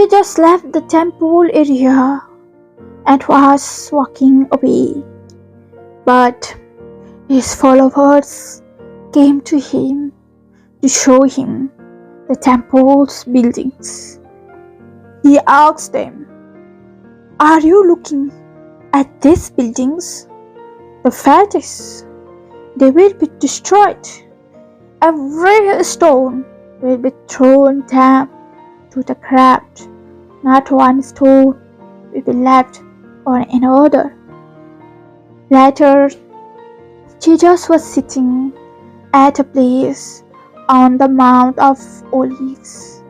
Jesus left the temple area and was walking away. But his followers came to him to show him the temple's buildings. He asked them, "Are you looking at these buildings? The fact is, they will be destroyed. Every stone will be thrown down to the ground. Not one stone will be left on another." Later, Jesus was sitting at a place on the Mount of Olives.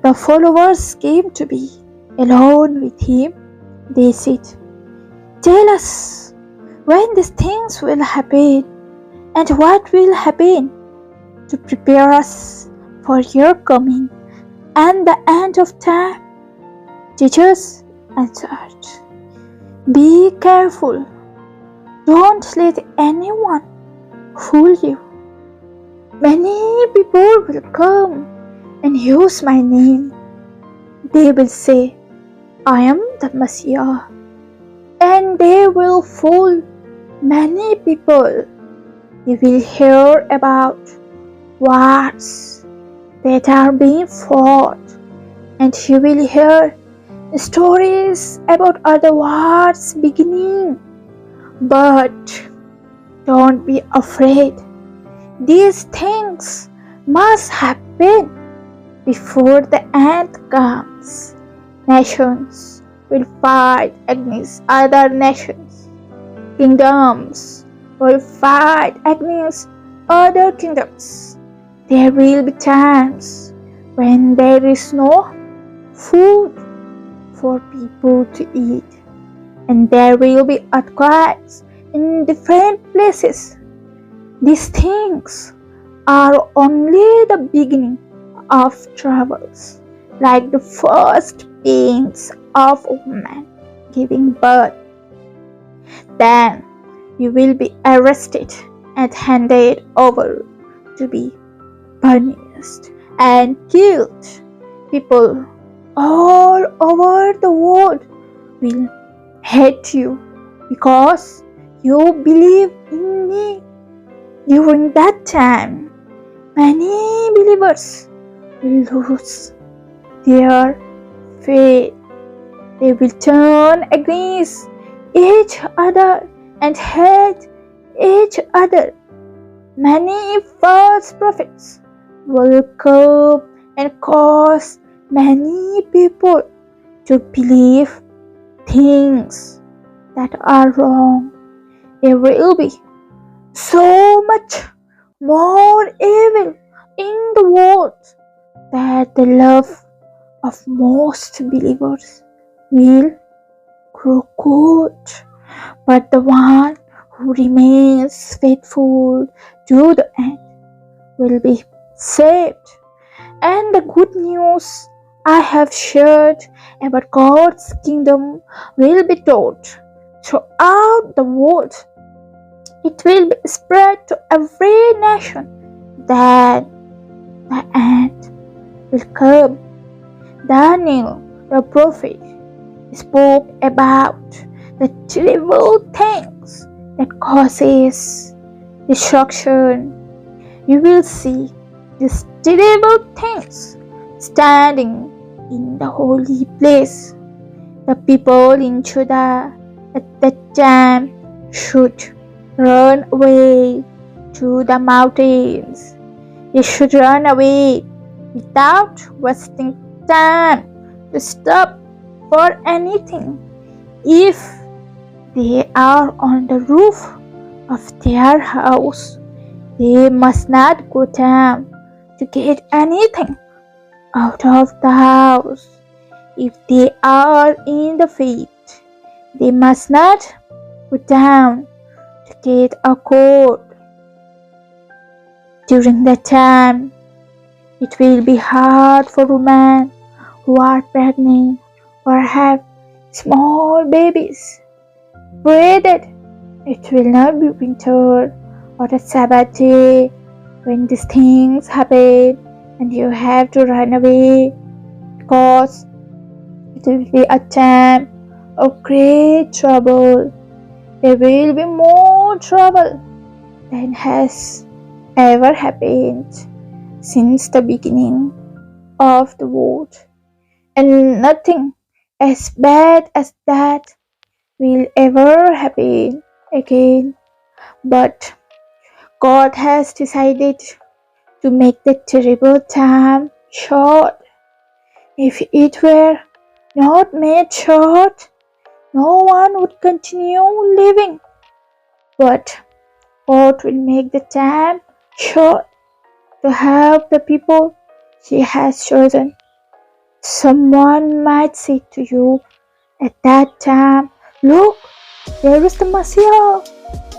The followers came to be alone with him. They said, "Tell us when these things will happen and what will happen to prepare us for your coming and the end of time." Jesus answered, "Be careful. Don't let anyone fool you. Many people will come and use my name. They will say, 'I am the Messiah,' and they will fool many people. You will hear about wars that are being fought, and you will hear stories about other wars beginning. But don't be afraid. These things must happen before the end comes. Nations will fight against other nations. Kingdoms will fight against other kingdoms. There will be times when there is no food for people to eat, and there will be earthquakes in different places. These things are only the beginning of troubles, like the first pains of a woman giving birth. Then you will be arrested and handed over to be punished and killed. People all over the world will hate you because you believe in me. During that time, many believers will lose their faith. They will turn against each other and hate each other. Many false prophets will come and cause many people to believe things that are wrong. There will be so much more evil in the world that the love of most believers will grow cold. But the one who remains faithful to the end will be saved. And the good news I have shared about God's kingdom will be told throughout the world. It will be spread to every nation. Then the end will come. Daniel, the prophet, spoke about the terrible things that causes destruction. You will see these terrible things standing in the holy place. The people in Judah at that time should run away to the mountains. They should run away without wasting time to stop for anything. If they are on the roof of their house, they must not go down to get anything out of the house. If they are in the field, they must not go down to get a coat. During that time, it will be hard for women who are pregnant or have small babies. Pray that it will not be winter or a Sabbath day when these things happen and you have to run away, because It will be a time of great trouble. There will be more trouble than has ever happened since the beginning of the world. And nothing as bad as that will ever happen again. But God has decided to make the terrible time short. If it were not made short, no one would continue living. But God will make the time short to help the people He has chosen. Someone might say to you at that time, "Look, there is the Messiah."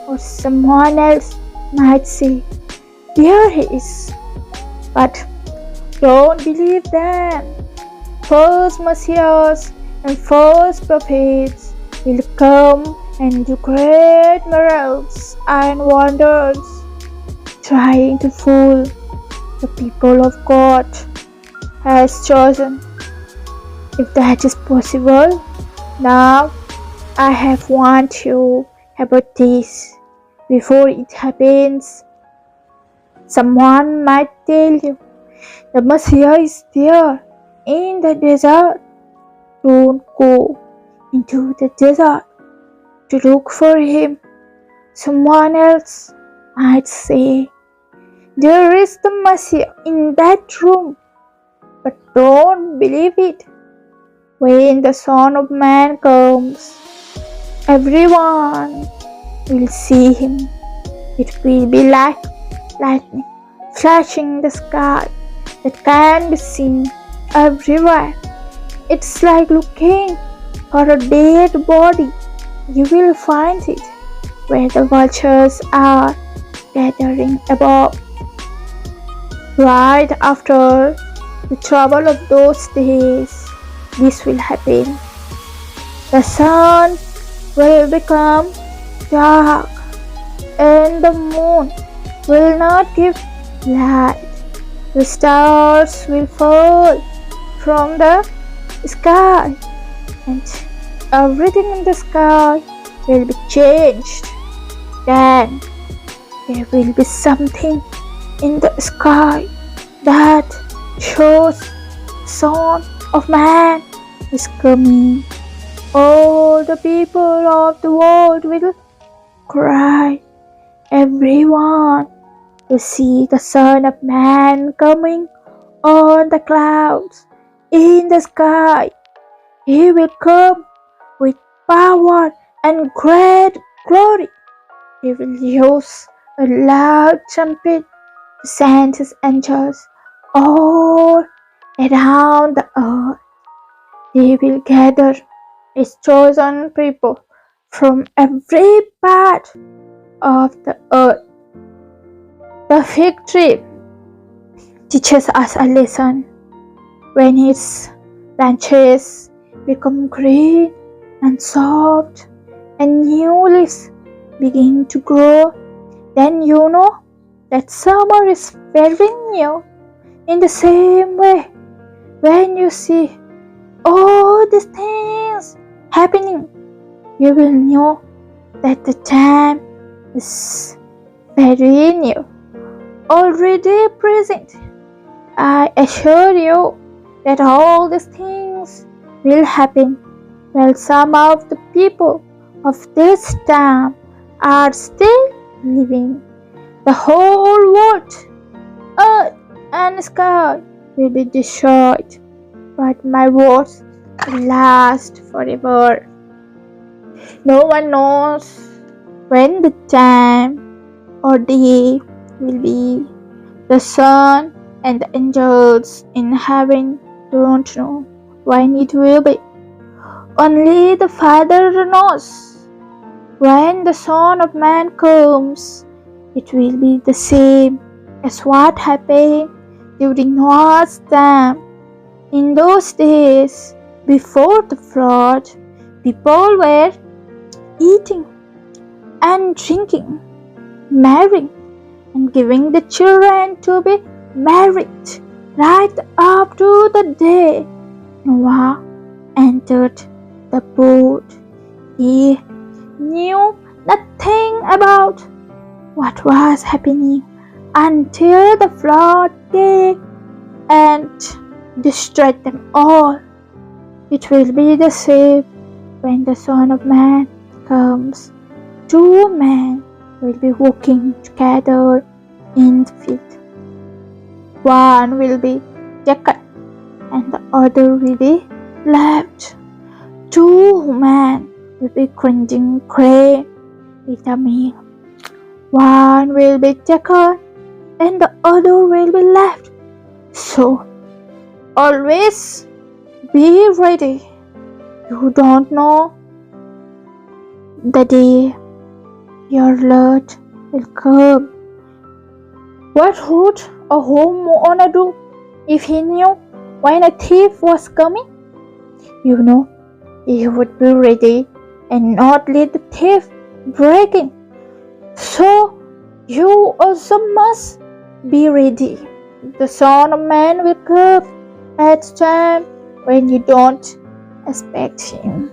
Or someone else might say, "There he is." But don't believe them. False messiahs and false prophets will come and do great miracles and wonders, trying to fool the people of God has chosen. If that is possible, now I have warned you about this before it happens. Someone might tell you, "The Messiah is there in the desert." Don't go into the desert to look for him. Someone else might say, "There is the Messiah in that room." But don't believe it. When the Son of Man comes, everyone will see him. It will be like lightning flashing in the sky that can be seen everywhere. It's like looking for a dead body. You will find it where the vultures are gathering above. Right after the trouble of those days, this will happen. The sun will become dark, and the moon will not give light. The stars will fall from the sky, and everything in the sky will be changed. Then there will be something in the sky that shows the Son of Man is coming. All the people of the world will cry. Everyone will see the Son of Man coming on the clouds in the sky. He will come with power and great glory. He will use a loud trumpet to send his angels all around the earth. He will gather his chosen people from every part of the earth. The fig tree teaches us a lesson. When its branches become green and soft and new leaves begin to grow, then you know that summer is very near. In the same way, when you see all these things happening, you will know that the time is very near, already present. I assure you that all these things will happen while some of the people of this time are still living. The whole world, earth and sky will be destroyed, but my words will last forever. No one knows when the time or day will be. The sun and the angels in heaven don't know when it will be. Only the Father knows. When the Son of Man comes, it will be the same as what happened during Noah's time. In those days, before the flood, people were eating and drinking, marrying and giving the children to be married right up to the day Noah entered the boat. He knew nothing about what was happening until the flood came and destroyed them all. It will be the same when the Son of Man comes. Two men will be walking together in the field. One will be taken and the other will be left. Two men will be grinding grain with a mill. One will be taken and the other will be left. So, always be ready. You don't know the day your Lord will come. What would a homeowner do if he knew when a thief was coming? You know, he would be ready and not let the thief break in. So, you also must be ready. The Son of Man will come at a time when you don't expect him.